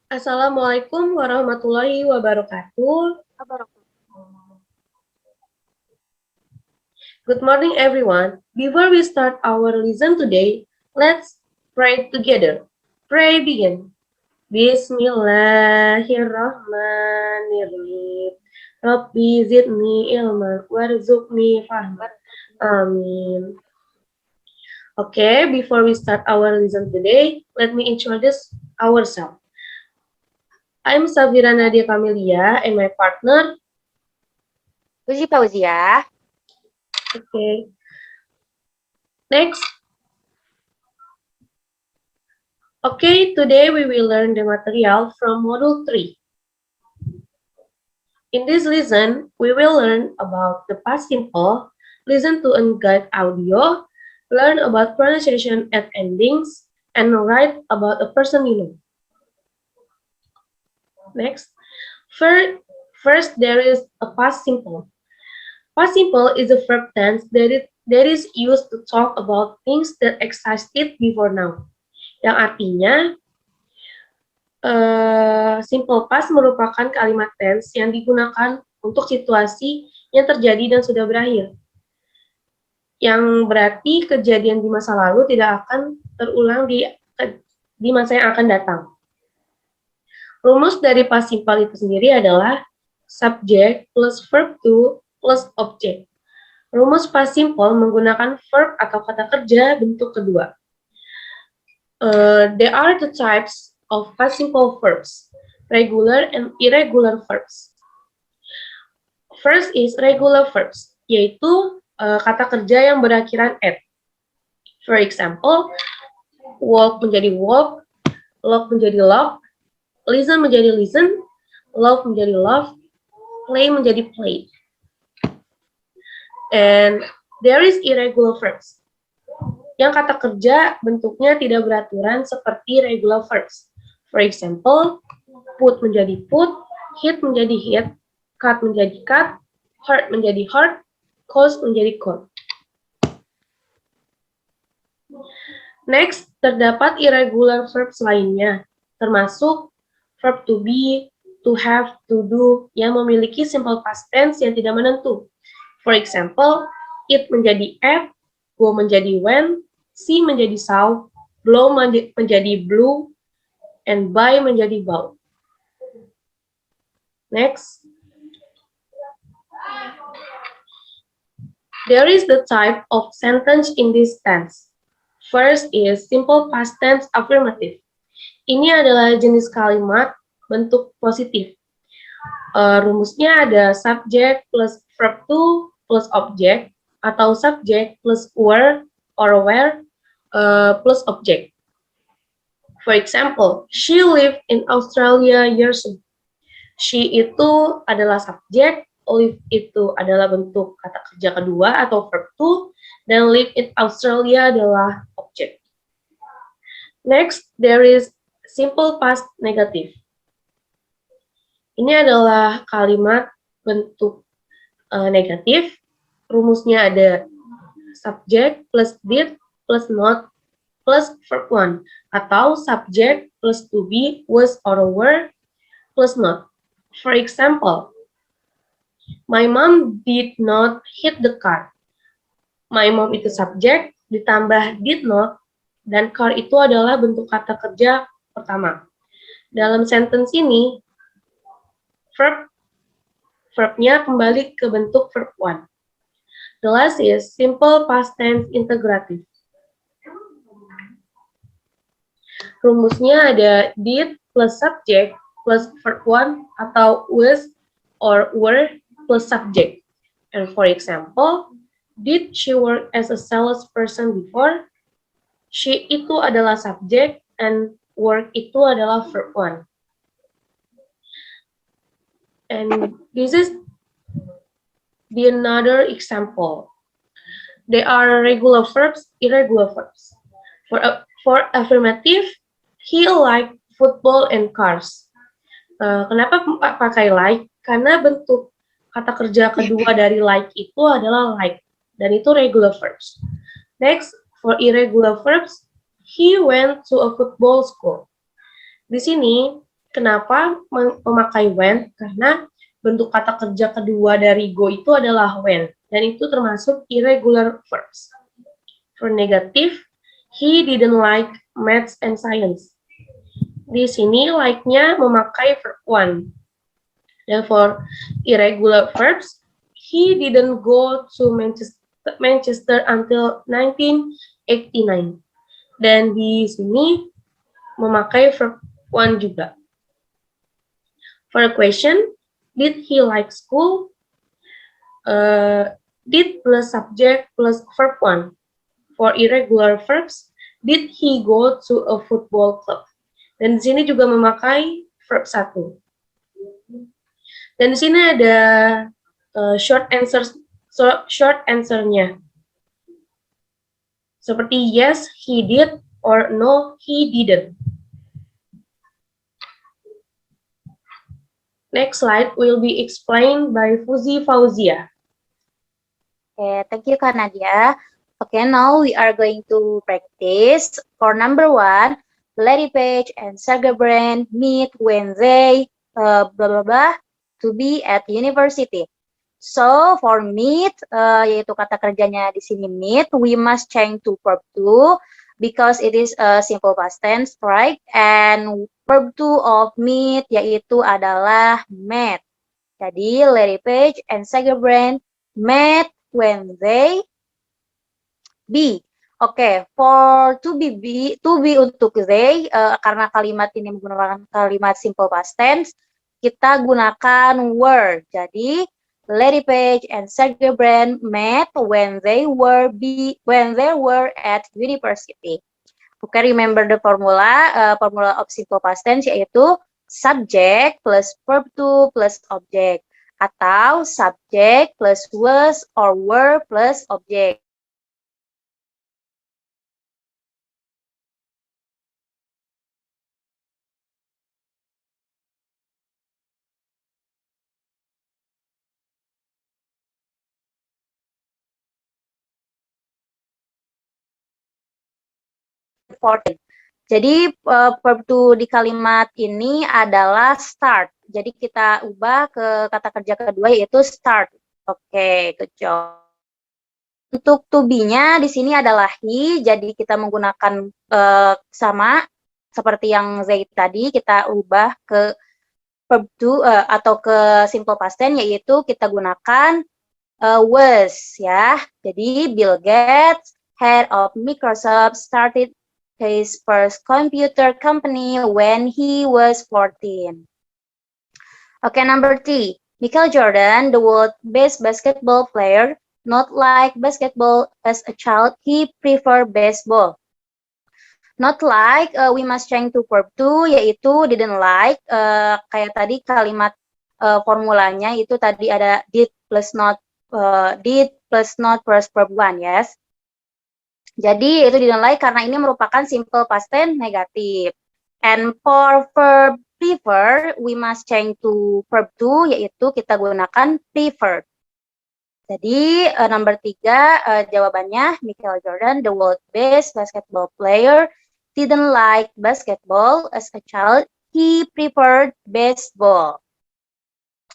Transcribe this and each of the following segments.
Assalamualaikum warahmatullahi wabarakatuh. Good morning, everyone. Before we start our lesson today, let's pray together. Pray begin. Bismillahirrahmanirrahim. Rabbi zidni ilman warzuqni fahman. Amin. Okay, before we start our lesson today, let me introduce ourselves. I'm Safira Nadia Camelia and my partner. Puji Fauzia. Okay. Next. Okay, today we will learn the material from Module 3. In this lesson, we will learn about the past simple, listen to and guide audio, learn about pronunciation and endings, and write about a person you know. Next. First, there is a past simple. Past simple is a verb tense that is used to talk about things that existed before now. Yang artinya, simple past merupakan kalimat tense yang digunakan untuk situasi yang terjadi dan sudah berakhir. Yang berarti kejadian di masa lalu tidak akan terulang di masa yang akan datang. Rumus dari past simple itu sendiri adalah subject plus verb to plus object. Rumus past simple menggunakan verb atau kata kerja bentuk kedua. There are two types of past simple verbs, regular and irregular verbs. First is regular verbs, yaitu kata kerja yang berakhiran at. For example, walk menjadi walk, log menjadi log, listen menjadi listen, love menjadi love, play menjadi play. And there is irregular verbs, yang kata kerja bentuknya tidak beraturan seperti regular verbs. For example, put menjadi put, hit menjadi hit, cut menjadi cut, hurt menjadi hurt, cause menjadi caught. Next, terdapat irregular verbs lainnya, termasuk verb to be, to have, to do, yang memiliki simple past tense yang tidak menentu. For example, it menjadi at, go menjadi when, see menjadi saw, blow menjadi blew, and buy menjadi bought. Next. There is the type of sentence in this tense. First is simple past tense affirmative. Ini adalah jenis kalimat bentuk positif. Rumusnya ada subject plus verb to plus object, atau subject plus were or where plus object. For example, she lived in Australia years ago. She itu adalah subjek, live itu adalah bentuk kata kerja kedua atau verb to, dan live in Australia adalah objek. Next, there is simple past negative. Ini adalah kalimat bentuk negatif. Rumusnya ada subject plus did plus not plus verb one, atau subject plus to be, was or were plus not. For example, my mom did not hit the car. My mom itu subjek, ditambah did not, dan car itu adalah bentuk kata kerja pertama. Dalam sentence ini, verbnya kembali ke bentuk verb one. The last is simple past tense integrative. Rumusnya ada did plus subject plus verb one, atau was or were plus subject. And for example, did she work as a salesperson before? She itu adalah subject and work itu adalah verb one. And this is the another example. There are regular verbs, irregular verbs. For affirmative, he liked football and cars. Kenapa pakai like? Karena bentuk kata kerja kedua dari like itu adalah like, dan itu regular verbs. Next, for irregular verbs, he went to a football school. Di sini, Kenapa memakai when? Karena bentuk kata kerja kedua dari go itu adalah when, dan itu termasuk irregular verbs. For negative, he didn't like maths and science. Di sini like-nya memakai verb one. Dan for irregular verbs, he didn't go to Manchester until 1989. Dan di sini memakai verb one juga. For a question, did he like school? Did plus subject plus verb one. For irregular verbs, did he go to a football club? Dan di sini juga memakai verb satu. Dan di sini ada short answer-nya. Seperti yes, he did, or no, he didn't. Next slide will be explained by Fuzi Fauzia. Okay, thank you, Kak Nadia. Okay, now we are going to practice. For number 1, Larry Page and Sergey Brin meet when they to be at university. So for meet, yaitu kata kerjanya di sini meet, we must change to verb to because it is a simple past tense, right? And verb to of meet yaitu adalah met. Jadi Larry Page and Sergey Brin met when they be. Oke, for to be untuk they, karena kalimat ini menggunakan kalimat simple past tense, kita gunakan were. Jadi Larry Page and Sergey Brin met when they were at university. Okay, remember the formula of simple past tense yaitu subject plus verb to plus object atau subject plus was or were plus object. Jadi verb to di kalimat ini adalah start. Jadi kita ubah ke kata kerja kedua yaitu start. Oke, good job. Untuk to be-nya di sini adalah he. Jadi kita menggunakan sama seperti yang they tadi, kita ubah ke verb to atau ke simple past tense yaitu kita gunakan was ya. Jadi Bill Gates, head of Microsoft, started his first computer company when he was 14. Okay, number 3. Michael Jordan, the world's best basketball player, not like basketball as a child, he preferred baseball. Not like, we must change to verb to, yaitu didn't like, kayak tadi kalimat formulanya itu tadi ada did plus not plus verb one, yes. Jadi itu didn't like karena ini merupakan simple past tense negatif. And for verb prefer, we must change to verb to, yaitu kita gunakan preferred. Jadi number 3 jawabannya Michael Jordan, the world's best basketball player, didn't like basketball as a child. He preferred baseball.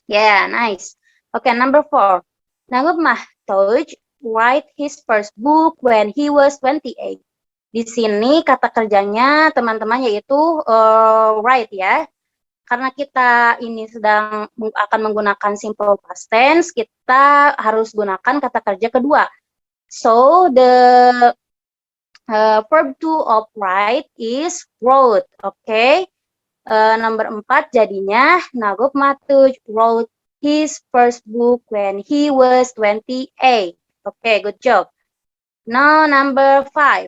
Yeah, nice. Okay, number 4. Nagub Mahtooj write his first book when he was 28. Di sini kata kerjanya teman-teman yaitu write ya. Karena kita ini sedang akan menggunakan simple past tense, kita harus gunakan kata kerja kedua. So the verb to of write is wrote. Okay. Nomor 4 jadinya Nagub Mahtooj wrote his first book when he was 28. Okay, good job. Now, number 5.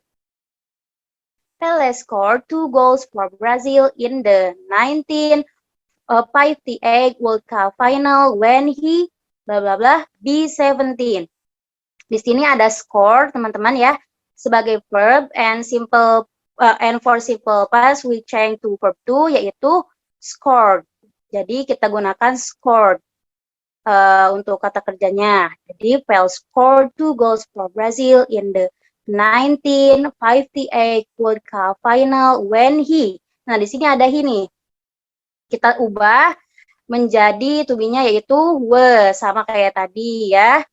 Pelé scored 2 goals for Brazil in the 1958 World Cup final when he be 17. Di sini ada score, teman-teman ya, sebagai verb and for simple past we change to verb to yaitu scored. Jadi kita gunakan scored. Untuk kata kerjanya. Jadi Pelé scored 2 goals for Brazil in the 1958 World Cup final when he. Nah, di sini ada he nih. kita ubah menjadi to be-nya yaitu were, sama kayak tadi ya.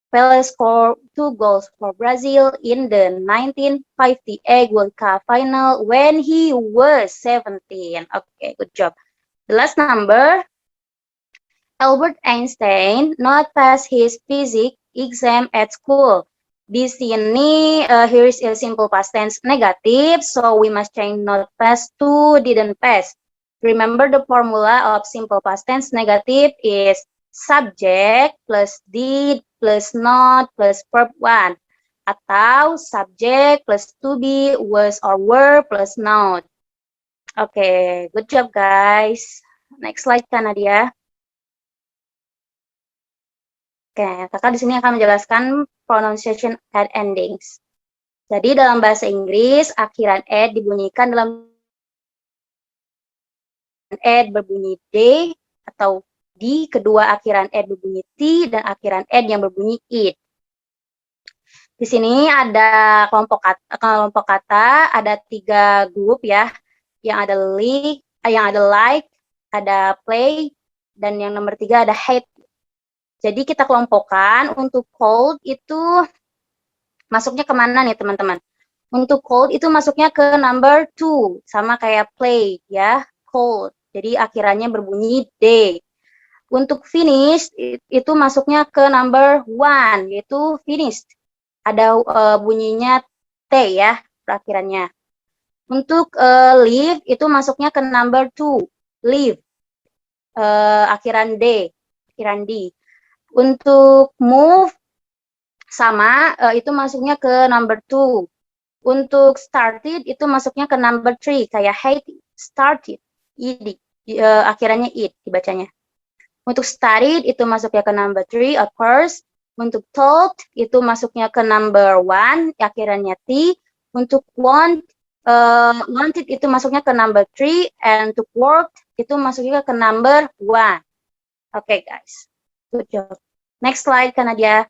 Pele scored 2 goals for Brazil in the 1958 World Cup final when he was 17. Okay, good job. The last number, Albert Einstein not pass his physics exam at school. Di sini, here is a simple past tense negative, so we must change not pass to didn't pass. Remember the formula of simple past tense negative is subject plus did plus not plus verb 1. Atau subject plus to be, was or were plus noun. Okay, good job guys. Next slide Kak Nadia. Oke, kakak di sini akan menjelaskan pronunciation and endings. Jadi dalam bahasa Inggris, akhiran ed dibunyikan dalam ed berbunyi d atau di, kedua akhiran ed berbunyi t, dan akhiran ed yang berbunyi id. Di sini ada kelompok kata ada 3 grup ya, yang ada like, ada play, dan yang nomor 3 ada hate. Jadi kita kelompokkan untuk cold itu masuknya kemana nih teman-teman? Untuk cold itu masuknya ke number 2, sama kayak play ya, cold. Jadi akhirannya berbunyi D. Untuk finish itu masuknya ke number 1, yaitu finished. Ada bunyinya T ya, perakhirannya. Untuk leave itu masuknya ke number 2, leave. Akhiran D, akhiran D. Untuk move sama itu masuknya ke number 2. Untuk started itu masuknya ke number 3 kayak hate started, id, akhirannya id dibacanya. Untuk studied itu masuknya ke number 3 of course. Untuk told itu masuknya ke number 1 akhirannya t. Untuk wanted itu masuknya ke number 3 and untuk work itu masuknya ke number 1. Okay guys, good job. Next slide Kak Nadia.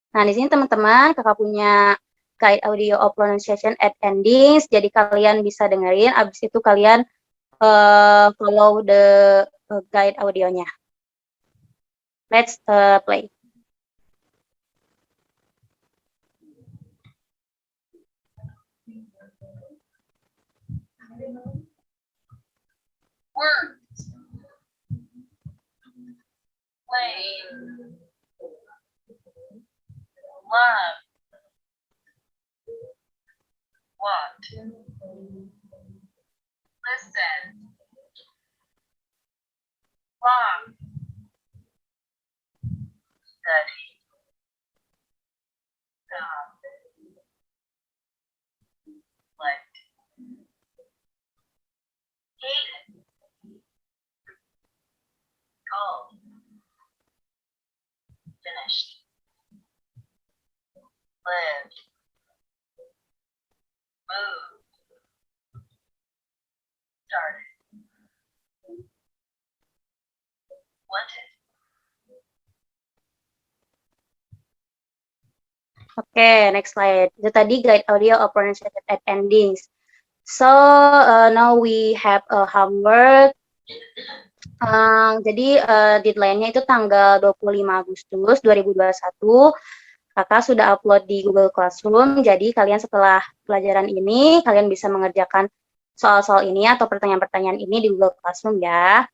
Nah, di sini teman-teman, kakak punya guide audio of pronunciation at endings, jadi kalian bisa dengerin, abis itu kalian follow the guide audionya. Let's play. Worked, played, loved, walked, listened, walked, studied, liked, hated, called, finished, lived, moved, started, wanted. Okay, next slide. Itu tadi guide audio of pronunciation at endings. So, now we have a homework. Jadi, deadline-nya itu tanggal 25 Agustus 2021. Kakak sudah upload di Google Classroom, jadi kalian setelah pelajaran ini, kalian bisa mengerjakan soal-soal ini atau pertanyaan-pertanyaan ini di Google Classroom ya.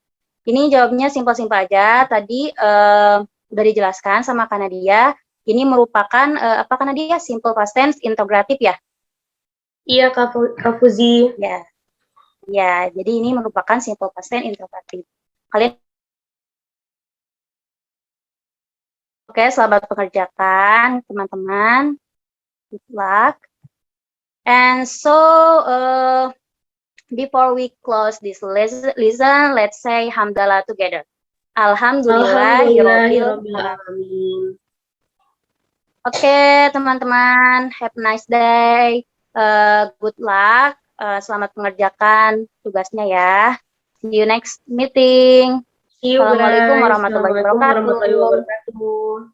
Ini jawabnya simpel-simpel aja. Tadi udah dijelaskan sama Kak Nadia. Ini merupakan apa Kak Nadia? Simple past tense integratif ya? Iya Kak Fuzi. Ya. Ya, jadi ini merupakan simple past tense integratif. Kalian Oke, selamat mengerjakan teman-teman. Good luck. And so before we close this lesson, let's say hamdalah together. Alhamdulillahirobbilalamin. Oke, teman-teman, have a nice day. Good luck. Selamat mengerjakan tugasnya ya. See you next meeting. See you guys. Assalamualaikum warahmatullahi Assalamualaikum warahmatullahi wabarakatuh. wabarakatuh.